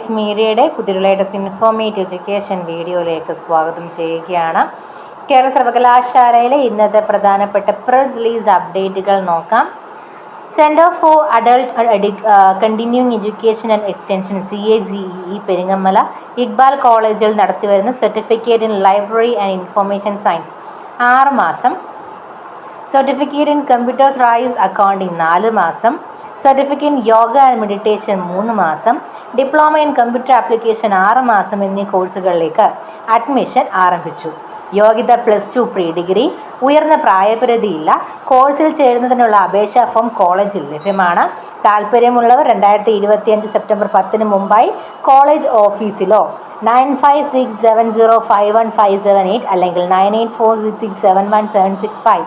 S മീഡിയയുടെ പുതിയ latest informative education വീഡിയോയിലേക്ക് സ്വാഗതം ചെയ്യുകയാണ്. കേരള സർവകലാശാലയിലെ ഇന്നത്തെ പ്രധാനപ്പെട്ട പ്രസ് റിലീസ് അപ്ഡേറ്റുകൾ നോക്കാം. Centre for adult continuing education and extension CACEE Peringamala Iqbal കോളേജിൽ നടത്തിവരുന്ന certificate in library and information science 6 മാസം, certificate in computer science accounting 4 മാസം, certificate in yoga and meditation 3 മാസം, ഡിപ്ലോമ ഇൻ കമ്പ്യൂട്ടർ ആപ്ലിക്കേഷൻ 6 മാസം എന്നീ കോഴ്സുകളിലേക്ക് അഡ്മിഷൻ ആരംഭിച്ചു. യോഗ്യത +2 പ്രീ ഡിഗ്രി. ഉയർന്ന പ്രായപരിധിയില്ല. കോഴ്സിൽ ചേരുന്നതിനുള്ള അപേക്ഷാ ഫോം കോളേജിൽ ലഭ്യമാണ്. താല്പര്യമുള്ളവർ 2025 സെപ്റ്റംബർ 10 മുമ്പായി കോളേജ് ഓഫീസിലോ 9567051578 അല്ലെങ്കിൽ 9846671765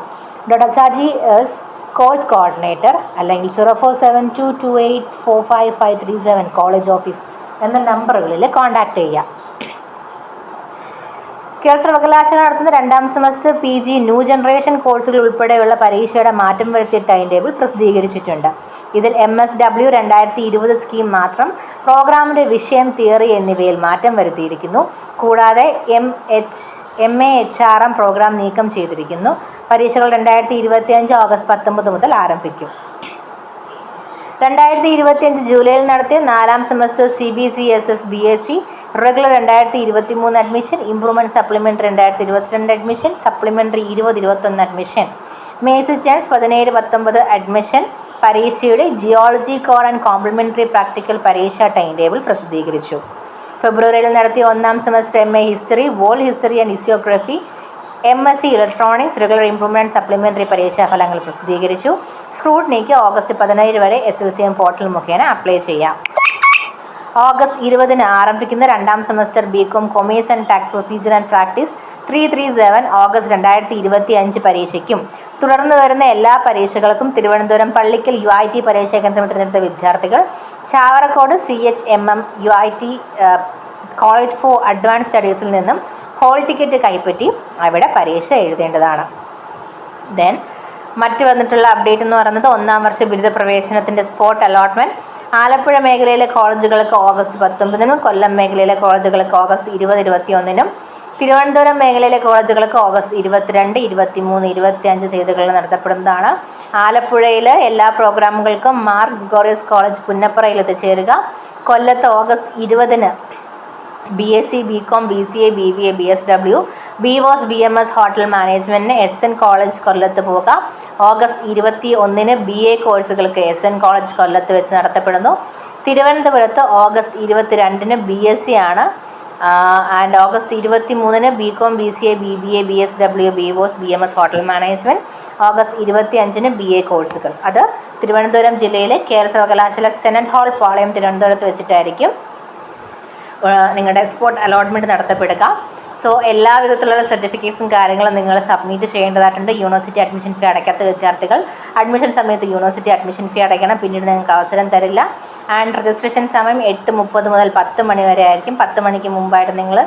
doctor Saji S course coordinator അല്ലെങ്കിൽ 047228453537 കോളേജ് ഓഫീസ് എന്ന നമ്പറുകളിൽ കോൺടാക്ട് ചെയ്യുക. കേരള സർവകലാശാല നടത്തുന്ന 2ാം സെമസ്റ്റർ PG ന്യൂ ജനറേഷൻ കോഴ്സുകൾ ഉൾപ്പെടെയുള്ള പരീക്ഷയുടെ മാറ്റം വരുത്തിയ ടൈം ടേബിൾ പ്രസിദ്ധീകരിച്ചിട്ടുണ്ട്. ഇതിൽ MSW 2020 സ്കീം മാത്രം, പ്രോഗ്രാമിൻ്റെ വിഷയം, തിയറി എന്നിവയിൽ മാറ്റം വരുത്തിയിരിക്കുന്നു. കൂടാതെ MA HRM പ്രോഗ്രാം നീക്കം ചെയ്തിരിക്കുന്നു. പരീക്ഷകൾ 2025 ഓഗസ്റ്റ് 19 മുതൽ ആരംഭിക്കും. 2025 ജൂലൈയിൽ നടത്തിയ 4ാം semester CBCSS BSc regular 2023 admission, improvement supplementary 2022 admission, supplementary 2021 admission, mercy chance 17-19 admission പരീക്ഷയുടെ geology core and complementary practical പരീക്ഷാ ടൈം ടേബിൾ പ്രസിദ്ധീകരിച്ചു. ഫെബ്രുവരിയിൽ നടത്തിയ 1ാം semester MA history, world history and historiography, MSc electronics regular improvement supplementary പരീക്ഷാഫലങ്ങൾ പ്രസിദ്ധീകരിച്ചു. സ്ക്രൂട്ടിനിക്ക് August 17 വരെ SLCM പോർട്ടൽ മുഖേന അപ്ലൈ ചെയ്യാം. ഓഗസ്റ്റ് 20 ആരംഭിക്കുന്ന 2ാം semester BCom commerce and tax procedure and practice 337 August 2025 പരീക്ഷയ്ക്കും തുടർന്ന് വരുന്ന എല്ലാ പരീക്ഷകൾക്കും തിരുവനന്തപുരം പള്ളിക്കൽ UIT പരീക്ഷാ കേന്ദ്രം തിരഞ്ഞെടുത്ത വിദ്യാർത്ഥികൾ Chavarcode CHMM UIT college for advance സ്റ്റഡീസിൽ നിന്നും ഹോൾ ടിക്കറ്റ് കൈപ്പറ്റി അവിടെ പരീക്ഷ എഴുതേണ്ടതാണ്. ദെൻ മറ്റ് വന്നിട്ടുള്ള അപ്ഡേറ്റ് എന്ന് പറയുന്നത് 1ാം വർഷ ബിരുദ പ്രവേശനത്തിൻ്റെ സ്പോട്ട് അലോട്ട്മെൻറ്റ് ആലപ്പുഴ മേഖലയിലെ കോളേജുകൾക്ക് ഓഗസ്റ്റ് 19, കൊല്ലം മേഖലയിലെ കോളേജുകൾക്ക് ഓഗസ്റ്റ് 20-21, തിരുവനന്തപുരം മേഖലയിലെ കോളേജുകൾക്ക് ഓഗസ്റ്റ് 22, 23, 25 തീയതികളിൽ നടത്തപ്പെടുന്നതാണ്. ആലപ്പുഴയിലെ എല്ലാ പ്രോഗ്രാമുകൾക്കും മാർ ഗ്രിഗോറിയസ് കോളേജ് പുന്നപ്പറയിൽ എത്തിച്ചേരുക. കൊല്ലത്ത് August 20 BSc BCom BCA BBA BSW BVOS BMS hotel മാനേജ്മെൻറ്റിന് SN കോളേജ് കൊല്ലത്ത് പോകാം. ഓഗസ്റ്റ് 21 BA കോഴ്സുകൾക്ക് SN കോളേജ് കൊല്ലത്ത് വെച്ച് നടത്തപ്പെടുന്നു. തിരുവനന്തപുരത്ത് ഓഗസ്റ്റ് 22 BSc ആണ്. And August 23 BCom BCA BBA BSW BVOS BMS hotel management. August 25 BA കോഴ്സുകൾ. അത് തിരുവനന്തപുരം ജില്ലയിലെ കേരള സർവകലാശാല സെനറ്റ് ഹാൾ പാളയം തിരുവനന്തപുരത്ത് വെച്ചിട്ടായിരിക്കും നിങ്ങളുടെ സ്പോട്ട് അലോട്ട്മെൻറ്റ് നടത്തപ്പെടുക. സോ എല്ലാ വിധത്തിലുള്ള സർട്ടിഫിക്കറ്റ്സും കാര്യങ്ങളും നിങ്ങൾ സബ്മിറ്റ് ചെയ്യേണ്ടതായിട്ടുണ്ട്. യൂണിവേഴ്സിറ്റി അഡ്മിഷൻ ഫീ അടയ്ക്കാത്ത വിദ്യാർത്ഥികൾ അഡ്മിഷൻ സമയത്ത് യൂണിവേഴ്സിറ്റി അഡ്മിഷൻ ഫീ അടയ്ക്കണം. പിന്നീട് നിങ്ങൾക്ക് അവസരം തരില്ല. ആൻഡ് രജിസ്ട്രേഷൻ സമയം 8:30 മുതൽ 10 മണി വരെ ആയിരിക്കും. 10 മണിക്ക് മുമ്പായിട്ട് നിങ്ങൾ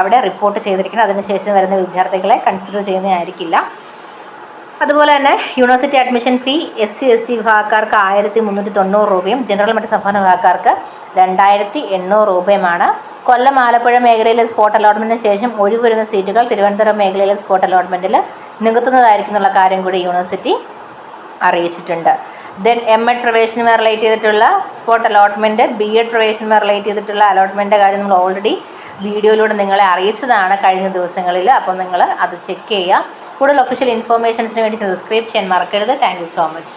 അവിടെ റിപ്പോർട്ട് ചെയ്തിരിക്കണം. അതിനുശേഷം വരുന്ന വിദ്യാർത്ഥികളെ കൺസിഡർ ചെയ്യുന്നതായിരിക്കില്ല. അതുപോലെ തന്നെ university admission fee SC ST വിഭാഗക്കാർക്ക് 1390 രൂപയും ജനറൽ മറ്റ് സംസ്ഥാന വിഭാഗക്കാർക്ക് 2800 രൂപയുമാണ്. കൊല്ലം ആലപ്പുഴ മേഖലയിലെ സ്പോട്ട് അലോട്ട്മെൻറ്റിന് ശേഷം ഒഴിവരുന്ന സീറ്റുകൾ തിരുവനന്തപുരം മേഖലയിലെ സ്പോട്ട് അലോട്ട്മെൻറ്റിൽ നികത്തുന്നതായിരിക്കും എന്നുള്ള കാര്യം കൂടി യൂണിവേഴ്സിറ്റി അറിയിച്ചിട്ടുണ്ട്. ദെൻ MEd പ്രവേശനവുമായി റിലേറ്റ് ചെയ്തിട്ടുള്ള സ്പോട്ട് അലോട്ട്മെൻറ്റ്, BEd പ്രവേശനവുമായി റിലേറ്റ് ചെയ്തിട്ടുള്ള അലോട്ട്മെൻറ്റിൻ്റെ കാര്യം നമ്മൾ ഓൾറെഡി വീഡിയോയിലൂടെ നിങ്ങളെ അറിയിച്ചതാണ് കഴിഞ്ഞ ദിവസങ്ങളിൽ. അപ്പോൾ നിങ്ങൾ അത് ചെക്ക് ചെയ്യുക. കൂടുതൽ ഒഫീഷ്യൽ ഇൻഫോർമേഷൻസിന് വേണ്ടി സബ്സ്ക്രൈബ് ചെയ്യാൻ മറക്കരുത്. Thank you so much.